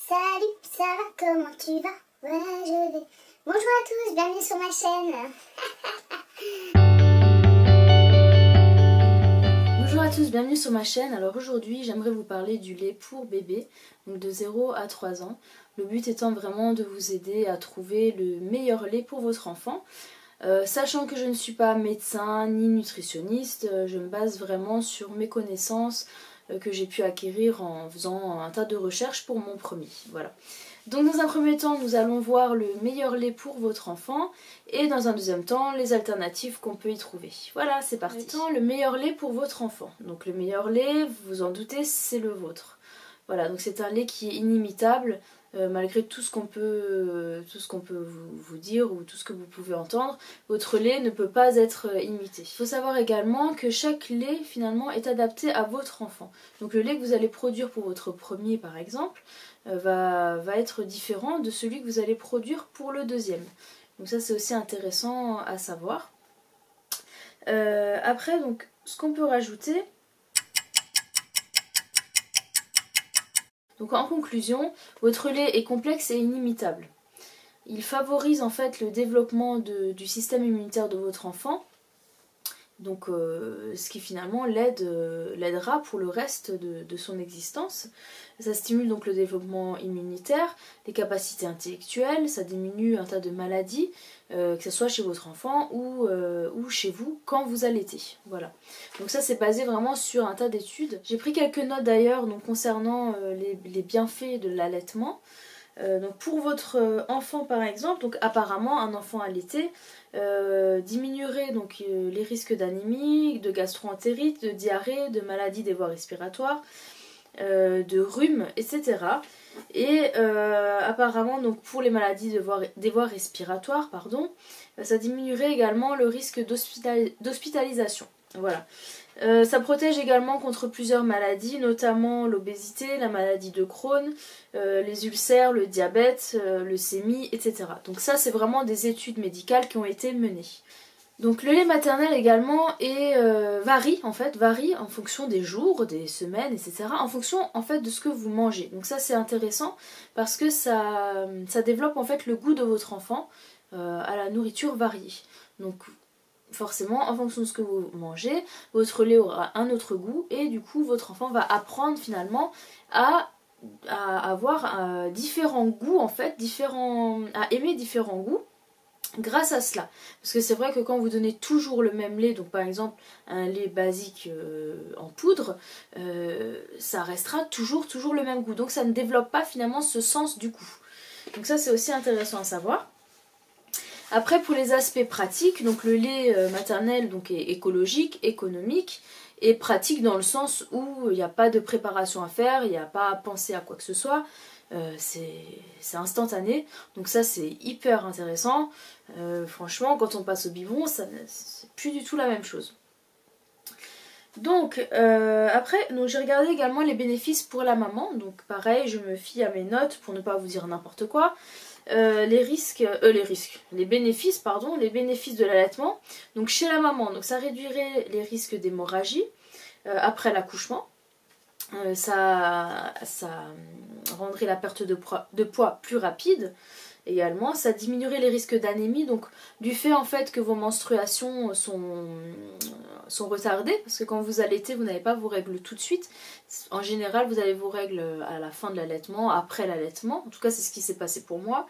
Salut, ça va, comment tu vas? Ouais, je vais. Bonjour à tous, bienvenue sur ma chaîne. Bonjour à tous, bienvenue sur ma chaîne. Alors aujourd'hui, j'aimerais vous parler du lait pour bébé, donc de 0 à 3 ans. Le but étant vraiment de vous aider à trouver le meilleur lait pour votre enfant. Sachant que je ne suis pas médecin ni nutritionniste, je me base vraiment sur mes connaissances que j'ai pu acquérir en faisant un tas de recherches pour mon premier. Voilà. Donc dans un premier temps, nous allons voir le meilleur lait pour votre enfant et dans un deuxième temps, les alternatives qu'on peut y trouver. Voilà, c'est parti. Le meilleur lait pour votre enfant. Donc le meilleur lait, vous vous en doutez, c'est le vôtre. Voilà, donc c'est un lait qui est inimitable. Malgré tout ce qu'on peut, vous dire ou tout ce que vous pouvez entendre, votre lait ne peut pas être imité. Il faut savoir également que chaque lait finalement est adapté à votre enfant. Donc le lait que vous allez produire pour votre premier par exemple va être différent de celui que vous allez produire pour le deuxième. Donc ça c'est aussi intéressant à savoir. Après donc ce qu'on peut rajouter. Donc en conclusion, votre lait est complexe et inimitable. Il favorise en fait le développement du système immunitaire de votre enfant, donc ce qui finalement l'aidera pour le reste de son existence. Ça stimule donc le développement immunitaire, les capacités intellectuelles, ça diminue un tas de maladies, que ce soit chez votre enfant ou chez vous quand vous allaitez. Voilà. Donc ça c'est basé vraiment sur un tas d'études. J'ai pris quelques notes d'ailleurs concernant les bienfaits de l'allaitement. Donc pour votre enfant par exemple, donc apparemment un enfant allaité diminuerait donc les risques d'anémie, de gastro-entérite, de diarrhée, de maladies des voies respiratoires, de rhume, etc. Et apparemment donc pour les maladies des voies respiratoires, pardon, ça diminuerait également le risque d'hospitalisation. Voilà. Ça protège également contre plusieurs maladies, notamment l'obésité, la maladie de Crohn, les ulcères, le diabète, leucémie, etc. Donc ça c'est vraiment des études médicales qui ont été menées. Donc le lait maternel également varie en fonction des jours, des semaines, etc. En fonction en fait de ce que vous mangez. Donc ça c'est intéressant parce que ça développe en fait le goût de votre enfant à la nourriture variée. Donc forcément, en fonction de ce que vous mangez, votre lait aura un autre goût et du coup votre enfant va apprendre finalement à avoir différents goûts en fait, à aimer différents goûts grâce à cela. Parce que c'est vrai que quand vous donnez toujours le même lait, donc par exemple un lait basique en poudre, ça restera toujours le même goût. Donc ça ne développe pas finalement ce sens du goût. Donc ça c'est aussi intéressant à savoir. Après pour les aspects pratiques, donc le lait maternel donc, est écologique, économique et pratique dans le sens où il n'y a pas de préparation à faire, il n'y a pas à penser à quoi que ce soit, c'est instantané, donc ça c'est hyper intéressant. Franchement quand on passe au biberon, c'est plus du tout la même chose. Donc après, j'ai regardé également les bénéfices pour la maman, donc pareil je me fie à mes notes pour ne pas vous dire n'importe quoi. Les bénéfices de l'allaitement. Donc chez la maman, donc ça réduirait les risques d'hémorragie après l'accouchement. Ça rendrait la perte de poids plus rapide. Également, ça diminuerait les risques d'anémie, donc du fait en fait que vos menstruations sont retardées, parce que quand vous allaitez, vous n'avez pas vos règles tout de suite. En général, vous avez vos règles à la fin de l'allaitement, après l'allaitement. En tout cas, c'est ce qui s'est passé pour moi.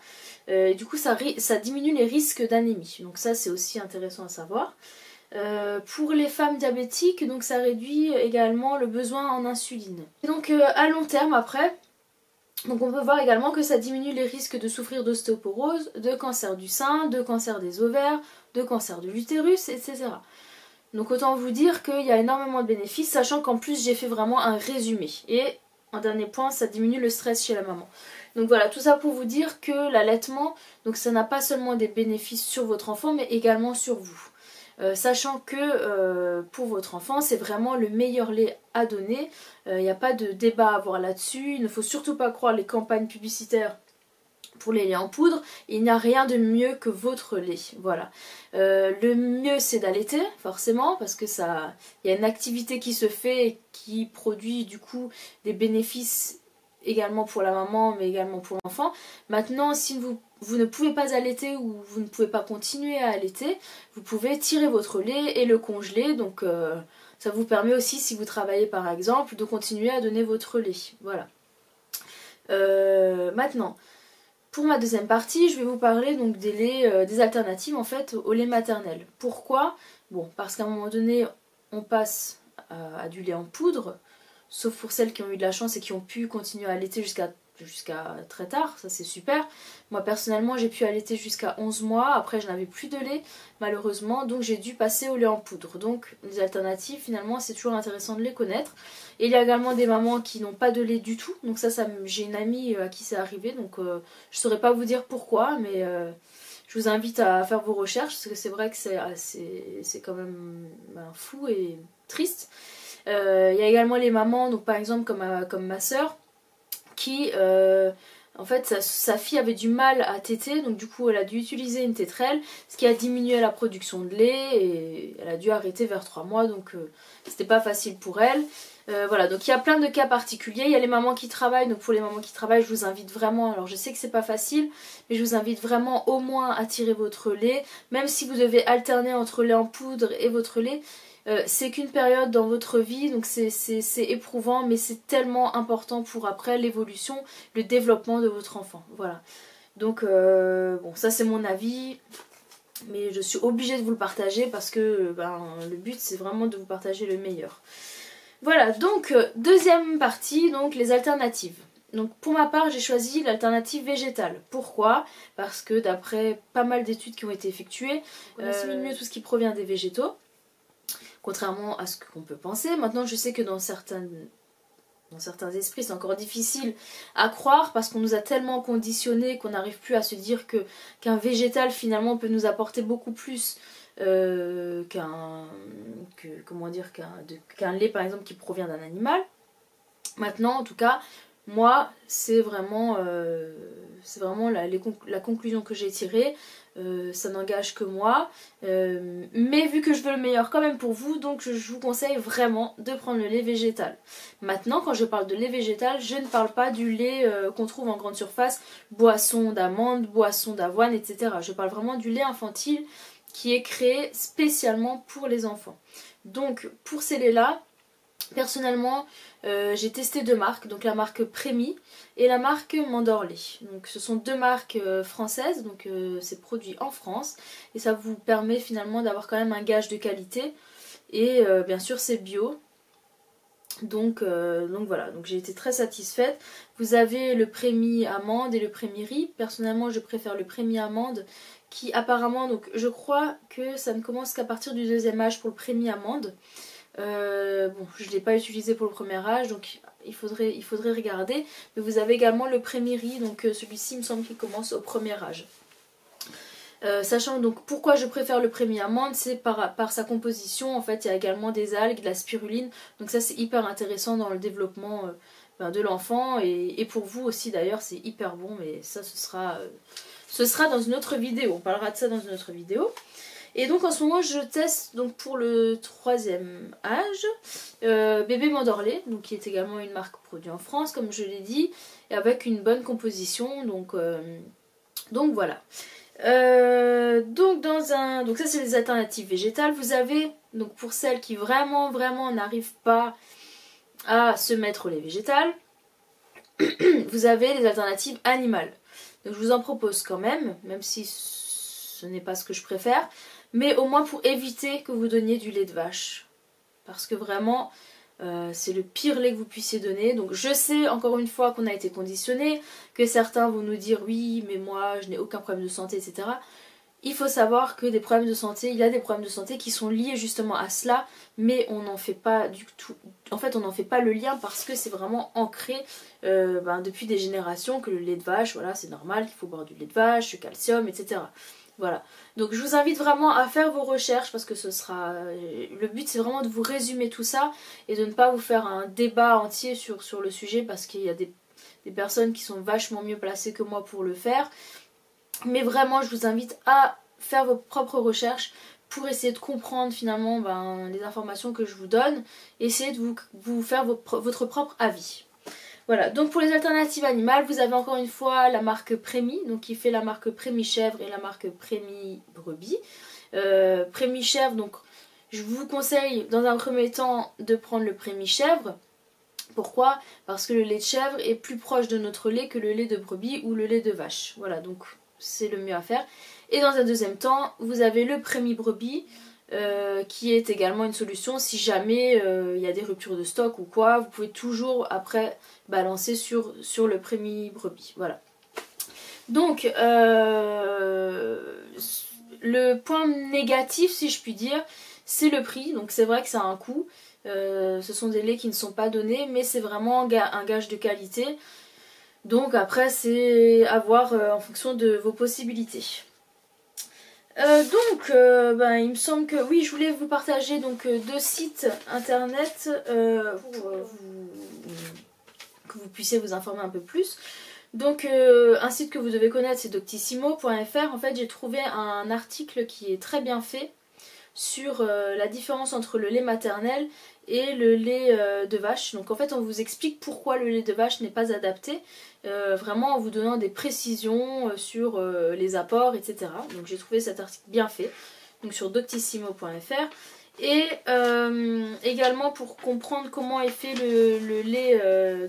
Du coup, ça diminue les risques d'anémie. Donc ça, c'est aussi intéressant à savoir. Pour les femmes diabétiques, donc ça réduit également le besoin en insuline. Et donc à long terme, après, donc on peut voir également que ça diminue les risques de souffrir d'ostéoporose, de cancer du sein, de cancer des ovaires, de cancer de l'utérus, etc. Donc autant vous dire qu'il y a énormément de bénéfices, sachant qu'en plus j'ai fait vraiment un résumé. Et en dernier point, ça diminue le stress chez la maman. Donc voilà, tout ça pour vous dire que l'allaitement, donc ça n'a pas seulement des bénéfices sur votre enfant, mais également sur vous. Sachant que pour votre enfant c'est vraiment le meilleur lait à donner, il n'y a pas de débat à avoir là-dessus, il ne faut surtout pas croire les campagnes publicitaires pour les laits en poudre, il n'y a rien de mieux que votre lait, voilà. Le mieux c'est d'allaiter forcément parce que il y a une activité qui se fait et qui produit du coup des bénéfices également pour la maman mais également pour l'enfant. Maintenant, si vous ne pouvez pas allaiter ou vous ne pouvez pas continuer à allaiter, vous pouvez tirer votre lait et le congeler. Donc ça vous permet aussi, si vous travaillez par exemple, de continuer à donner votre lait. Voilà. Maintenant, pour ma deuxième partie, je vais vous parler donc des laits, des alternatives en fait au lait maternel. Pourquoi? Bon, parce qu'à un moment donné, on passe à du lait en poudre, sauf pour celles qui ont eu de la chance et qui ont pu continuer à allaiter jusqu'à très tard, ça c'est super. Moi personnellement j'ai pu allaiter jusqu'à 11 mois, après je n'avais plus de lait malheureusement, donc j'ai dû passer au lait en poudre. Donc les alternatives finalement c'est toujours intéressant de les connaître. Et il y a également des mamans qui n'ont pas de lait du tout, donc ça j'ai une amie à qui c'est arrivé, donc je saurais pas vous dire pourquoi, mais je vous invite à faire vos recherches, parce que c'est vrai que c'est quand même fou et triste. Il y a également les mamans, donc par exemple comme ma soeur, qui en fait sa fille avait du mal à téter, donc du coup elle a dû utiliser une tétrelle, ce qui a diminué la production de lait et elle a dû arrêter vers 3 mois, donc c'était pas facile pour elle. Voilà, donc il y a plein de cas particuliers. Il y a les mamans qui travaillent, donc pour les mamans qui travaillent je vous invite vraiment, alors je sais que c'est pas facile, mais je vous invite vraiment au moins à tirer votre lait, même si vous devez alterner entre lait en poudre et votre lait. C'est qu'une période dans votre vie, donc c'est éprouvant, mais c'est tellement important pour après l'évolution, le développement de votre enfant. Voilà. Donc bon, ça c'est mon avis, mais je suis obligée de vous le partager parce que le but c'est vraiment de vous partager le meilleur. Voilà, donc deuxième partie, donc les alternatives. Donc pour ma part j'ai choisi l'alternative végétale. Pourquoi? Parce que d'après pas mal d'études qui ont été effectuées, on assimile mieux tout ce qui provient des végétaux, contrairement à ce qu'on peut penser. Maintenant je sais que dans certains esprits c'est encore difficile à croire parce qu'on nous a tellement conditionnés qu'on n'arrive plus à se dire qu'un végétal finalement peut nous apporter beaucoup plus qu'un lait par exemple qui provient d'un animal. Maintenant en tout cas moi c'est vraiment la conclusion que j'ai tirée. Ça n'engage que moi, mais vu que je veux le meilleur quand même pour vous, donc je vous conseille vraiment de prendre le lait végétal. Maintenant quand je parle de lait végétal, je ne parle pas du lait qu'on trouve en grande surface, boisson d'amande, boisson d'avoine, etc. Je parle vraiment du lait infantile qui est créé spécialement pour les enfants. Donc pour ces laits là, personnellement j'ai testé 2 marques, donc la marque Prémy et la marque Mandorlait. Donc ce sont 2 marques françaises, donc c'est produit en France et ça vous permet finalement d'avoir quand même un gage de qualité et bien sûr c'est bio. Donc voilà, donc j'ai été très satisfaite. Vous avez le Prémy amande et le Prémy riz. Personnellement je préfère le Prémy amande qui apparemment, donc je crois que ça ne commence qu'à partir du 2e âge pour le Prémy amande. Bon, je ne l'ai pas utilisé pour le premier âge, donc il faudrait regarder. Mais vous avez également le Prémy riz, donc celui-ci il me semble qu'il commence au premier âge. Sachant donc pourquoi je préfère le Prémy amande, c'est par sa composition. En fait il y a également des algues, de la spiruline, donc ça c'est hyper intéressant dans le développement de l'enfant et pour vous aussi d'ailleurs, c'est hyper bon, mais ça ce sera dans une autre vidéo, on parlera de ça dans une autre vidéo. Et donc en ce moment je teste donc pour le 3e âge bébé Mandorlait, donc qui est également une marque produite en France comme je l'ai dit, et avec une bonne composition, donc voilà. Donc ça c'est les alternatives végétales. Vous avez donc pour celles qui vraiment n'arrivent pas à se mettre au lait végétal, vous avez les alternatives animales. Donc je vous en propose quand même si ce n'est pas ce que je préfère, mais au moins pour éviter que vous donniez du lait de vache, parce que vraiment c'est le pire lait que vous puissiez donner. Donc je sais encore une fois qu'on a été conditionné, que certains vont nous dire oui mais moi je n'ai aucun problème de santé, etc. Il faut savoir que il y a des problèmes de santé qui sont liés justement à cela, mais on n'en fait pas du tout. En fait on n'en fait pas le lien parce que c'est vraiment ancré depuis des générations que le lait de vache, voilà, c'est normal qu'il faut boire du lait de vache, du calcium, etc. Voilà, donc je vous invite vraiment à faire vos recherches parce que le but c'est vraiment de vous résumer tout ça et de ne pas vous faire un débat entier sur le sujet, parce qu'il y a des personnes qui sont vachement mieux placées que moi pour le faire. Mais vraiment je vous invite à faire vos propres recherches pour essayer de comprendre finalement les informations que je vous donne, essayer de vous faire votre propre avis. Voilà, donc pour les alternatives animales, vous avez encore une fois la marque Prémi, donc qui fait la marque Prémi Chèvre et la marque Prémi Brebis. Prémi Chèvre, donc je vous conseille dans un premier temps de prendre le Prémi Chèvre. Pourquoi? Parce que le lait de chèvre est plus proche de notre lait que le lait de brebis ou le lait de vache. Voilà, donc c'est le mieux à faire. Et dans un deuxième temps, vous avez le Prémi Brebis, qui est également une solution si jamais il y a des ruptures de stock ou quoi. Vous pouvez toujours après balancer sur le Prémi Brebis. Voilà. Donc, le point négatif, si je puis dire, c'est le prix. Donc c'est vrai que ça a un coût. Ce sont des laits qui ne sont pas donnés, mais c'est vraiment un gage de qualité. Donc après, c'est à voir en fonction de vos possibilités. Il me semble que oui, je voulais vous partager donc 2 sites internet que vous puissiez vous informer un peu plus. Donc un site que vous devez connaître, c'est doctissimo.fr. En fait, j'ai trouvé un article qui est très bien fait sur la différence entre le lait maternel et le lait de vache. Donc en fait on vous explique pourquoi le lait de vache n'est pas adapté, vraiment en vous donnant des précisions sur les apports, etc. Donc j'ai trouvé cet article bien fait, donc sur doctissimo.fr. Et également pour comprendre comment est fait le lait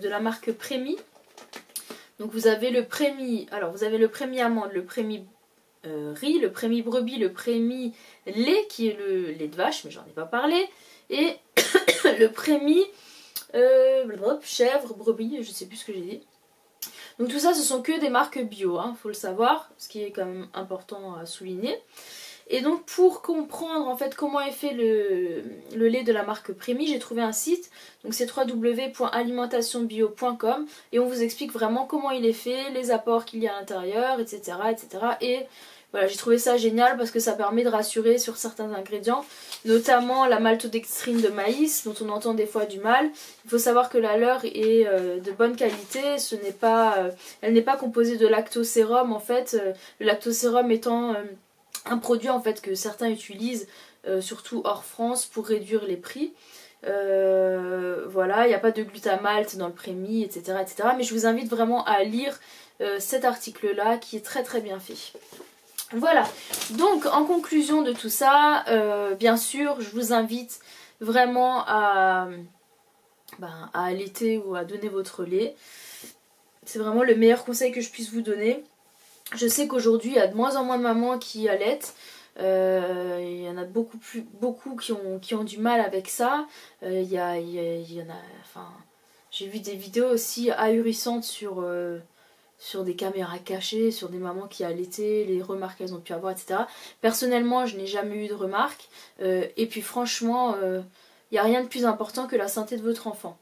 de la marque Prémi. Donc vous avez le Prémi, alors vous avez le Prémi amande, le Prémi riz, le Prémi brebis, le Prémi lait qui est le lait de vache, mais j'en ai pas parlé, et le Prémi chèvre, brebis, je sais plus ce que j'ai dit. Donc tout ça ce sont que des marques bio, faut le savoir, ce qui est quand même important à souligner. Et donc pour comprendre en fait comment est fait le lait de la marque Prémi, j'ai trouvé un site, donc c'est www.alimentationbio.com, et on vous explique vraiment comment il est fait, les apports qu'il y a à l'intérieur, etc. Et voilà, j'ai trouvé ça génial parce que ça permet de rassurer sur certains ingrédients, notamment la maltodextrine de maïs dont on entend des fois du mal. Il faut savoir que la leur est de bonne qualité, elle n'est pas composée de lactosérum en fait, le lactosérum étant un produit en fait que certains utilisent, surtout hors France, pour réduire les prix. Voilà, il n'y a pas de glutamate dans le Prémi, etc., etc. Mais je vous invite vraiment à lire cet article-là qui est très très bien fait. Voilà, donc en conclusion de tout ça, bien sûr, je vous invite vraiment à allaiter ou à donner votre lait. C'est vraiment le meilleur conseil que je puisse vous donner. Je sais qu'aujourd'hui, il y a de moins en moins de mamans qui allaitent. Il y en a beaucoup qui ont du mal avec ça. Il y en a, enfin, j'ai vu des vidéos aussi ahurissantes sur des caméras cachées, sur des mamans qui allaitaient, les remarques qu'elles ont pu avoir, etc. Personnellement, je n'ai jamais eu de remarques. Et puis franchement, il n'y a rien de plus important que la santé de votre enfant.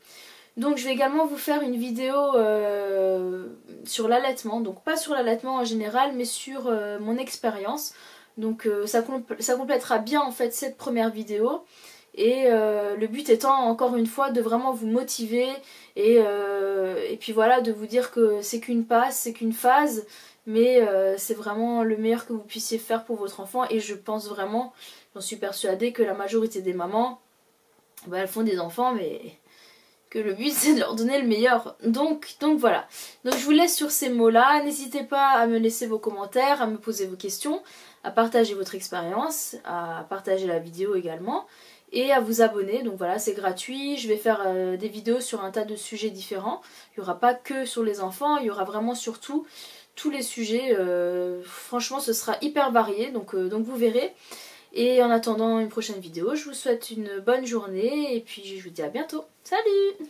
Donc je vais également vous faire une vidéo sur l'allaitement, donc pas sur l'allaitement en général, mais sur mon expérience. Donc ça complétera bien en fait cette première vidéo. Et le but étant encore une fois de vraiment vous motiver et puis voilà, de vous dire que c'est qu'une passe, c'est qu'une phase, mais c'est vraiment le meilleur que vous puissiez faire pour votre enfant. Et je pense vraiment, j'en suis persuadée, que la majorité des mamans, elles font des enfants, mais que le but c'est de leur donner le meilleur. Donc voilà. Donc je vous laisse sur ces mots-là. N'hésitez pas à me laisser vos commentaires, à me poser vos questions, à partager votre expérience, à partager la vidéo également. Et à vous abonner, donc voilà, c'est gratuit. Je vais faire des vidéos sur un tas de sujets différents. Il n'y aura pas que sur les enfants, il y aura vraiment surtout tous les sujets. Franchement, ce sera hyper varié, donc vous verrez. Et en attendant une prochaine vidéo, je vous souhaite une bonne journée et puis je vous dis à bientôt. Salut!